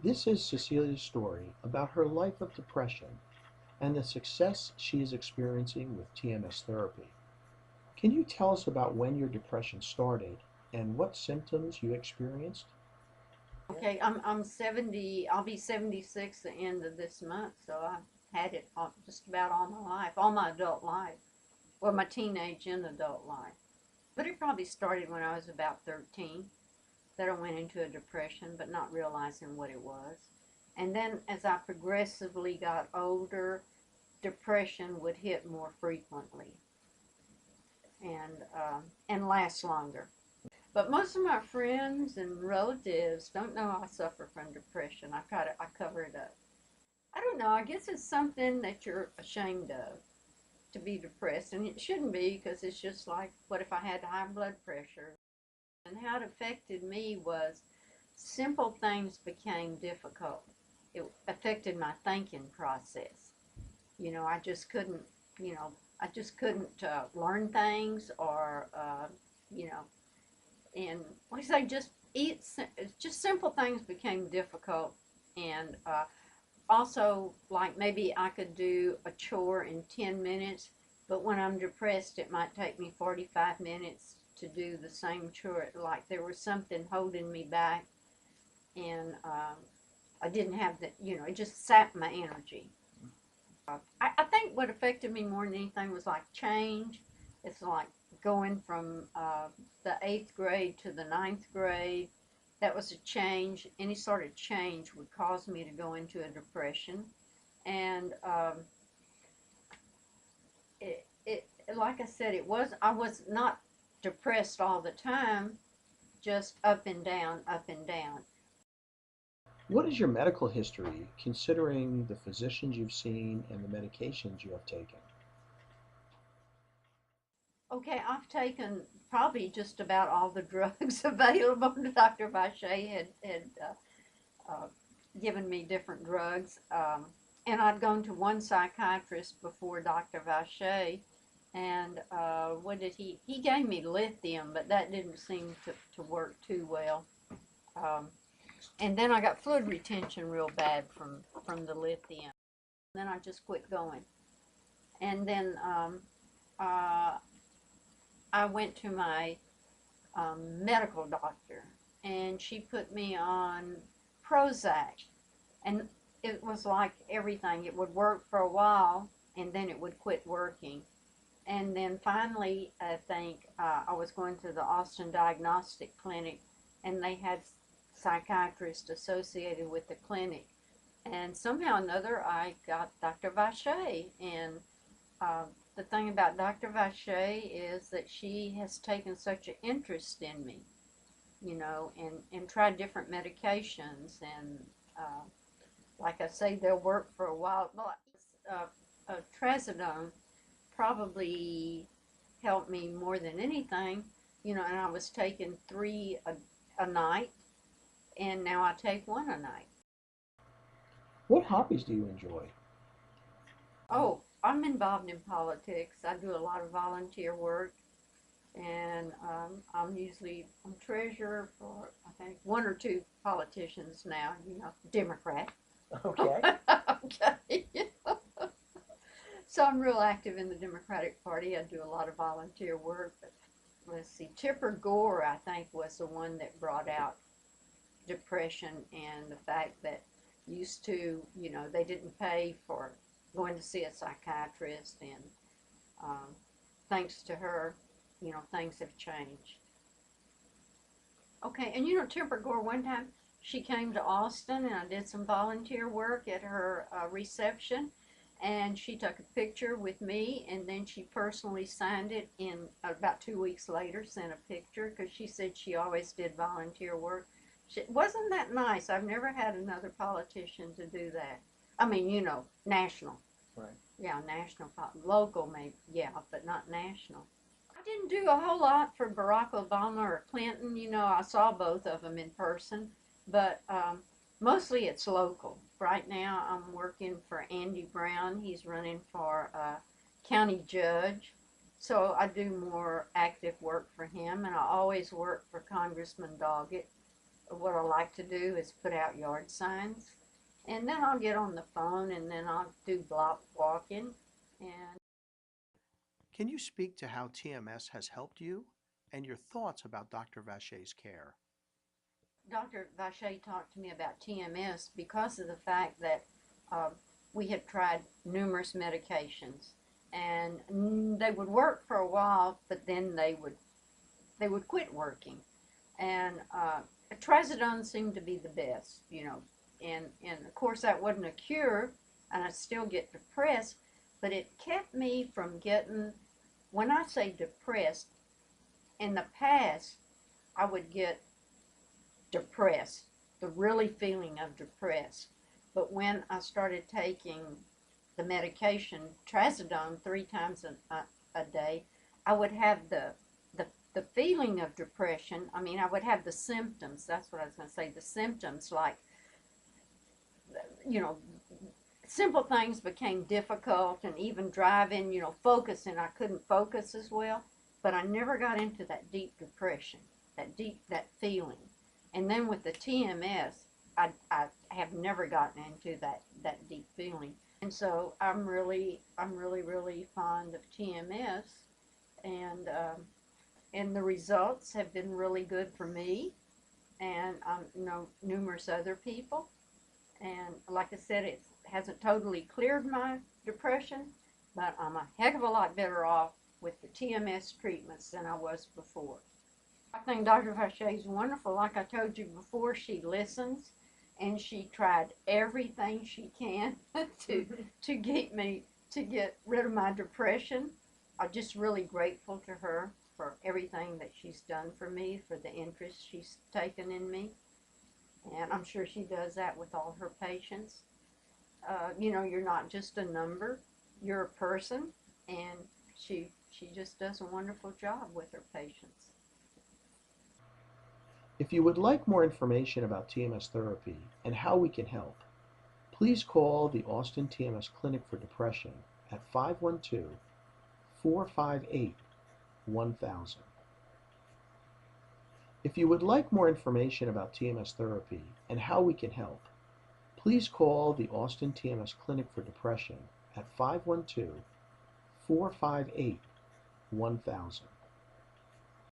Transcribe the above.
This is Cecilia's story about her life of depression and the success she is experiencing with TMS therapy. Can you tell us about when your depression started and what symptoms you experienced? Okay, I'm 70. I'll be 76 the end of this month, so I've had it just about all my life, all my adult life, well, my teenage and adult life. But it probably started when I was about 13, that I went into a depression, but not realizing what it was. And then as I progressively got older, depression would hit more frequently and last longer. But most of my friends and relatives don't know I suffer from depression. I cover it up. I don't know. I guess it's something that you're ashamed of to be depressed, and it shouldn't be because it's just like, what if I had high blood pressure? And how it affected me was simple things became difficult. It affected my thinking process. I just couldn't, you know, I just couldn't learn things or, you know, and like I say, just simple things became difficult, and also like maybe I could do a chore in 10 minutes, but when I'm depressed, it might take me 45 minutes to do the same chore. Like there was something holding me back, and I didn't have it just sapped my energy. I think what affected me more than anything was like change. It's like going from the eighth grade to the ninth grade. That was a change. Any sort of change would cause me to go into a depression. And like I said, I was not depressed all the time, just up and down, up and down. What is your medical history considering the physicians you've seen and the medications you have taken? Okay, I've taken probably just about all the drugs available. Dr. Vache had given me different drugs. And I'd gone to one psychiatrist before Dr. Vache, and what did he gave me lithium, but that didn't seem to work too well. Um, and then I got fluid retention real bad from the lithium. Then I just quit going. And then uh, I went to my medical doctor, and she put me on Prozac. And it was like everything. It would work for a while, and then it would quit working. And then finally, I think I was going to the Austin Diagnostic Clinic, and they had psychiatrists associated with the clinic. And somehow or another, I got Dr. Vache. And uh, the thing about Dr. Vache is that she has taken such an interest in me, and tried different medications. And like I say, they'll work for a while. Well, trazodone probably helped me more than anything, and I was taking three a night, and now I take one a night. What hobbies do you enjoy? Oh, I'm involved in politics. I do a lot of volunteer work, and I'm treasurer for, I think, one or two politicians now, Democrat. Okay. Okay. So I'm real active in the Democratic Party. I do a lot of volunteer work. But let's see, Tipper Gore, I think, was the one that brought out depression and the fact that used to, they didn't pay for going to see a psychiatrist. And um, thanks to her, things have changed. Okay, and Tipper Gore, one time she came to Austin, and I did some volunteer work at her reception, and she took a picture with me, and then she personally signed it in about 2 weeks later, sent a picture, because she said she always did volunteer work. Wasn't that nice? I've never had another politician to do that. I mean, national. Right. Yeah, national, local maybe, yeah, but not national. I didn't do a whole lot for Barack Obama or Clinton. I saw both of them in person, but mostly it's local. Right now, I'm working for Andy Brown. He's running for county judge, so I do more active work for him, and I always work for Congressman Doggett. what I like to do is put out yard signs. And then I'll get on the phone and then I'll do block walking. And Can you speak to how TMS has helped you and your thoughts about Dr. Vache's care? Dr. Vache talked to me about TMS because of the fact that uh, we had tried numerous medications and they would work for a while, but then they would quit working. And trazodone seemed to be the best, you know. And of course that wasn't a cure, and I still get depressed, but it kept me from getting. When I say depressed, in the past I would get depressed, the really feeling of depressed. But when I started taking the medication, trazodone, 3 times a day, I would have the feeling of depression. I mean, I would have the symptoms. That's what I was going to say. The symptoms, like, you know, simple things became difficult, and even driving, focusing, I couldn't focus as well. But I never got into that deep depression, that feeling. And then with the TMS, I have never gotten into that deep feeling. And so I'm really fond of TMS, and the results have been really good for me, and numerous other people. And like I said, it hasn't totally cleared my depression, but I'm a heck of a lot better off with the TMS treatments than I was before. I think Dr. Vache is wonderful. Like I told you before, she listens, and she tried everything she can to get rid of my depression. I'm just really grateful to her for everything that she's done for me, for the interest she's taken in me, and I'm sure she does that with all her patients. You're not just a number; you're a person, and she just does a wonderful job with her patients. If you would like more information about TMS therapy and how we can help, please call the Austin TMS Clinic for Depression at 512-458-1000. If you would like more information about TMS therapy and how we can help, please call the Austin TMS Clinic for Depression at 512-458-1000.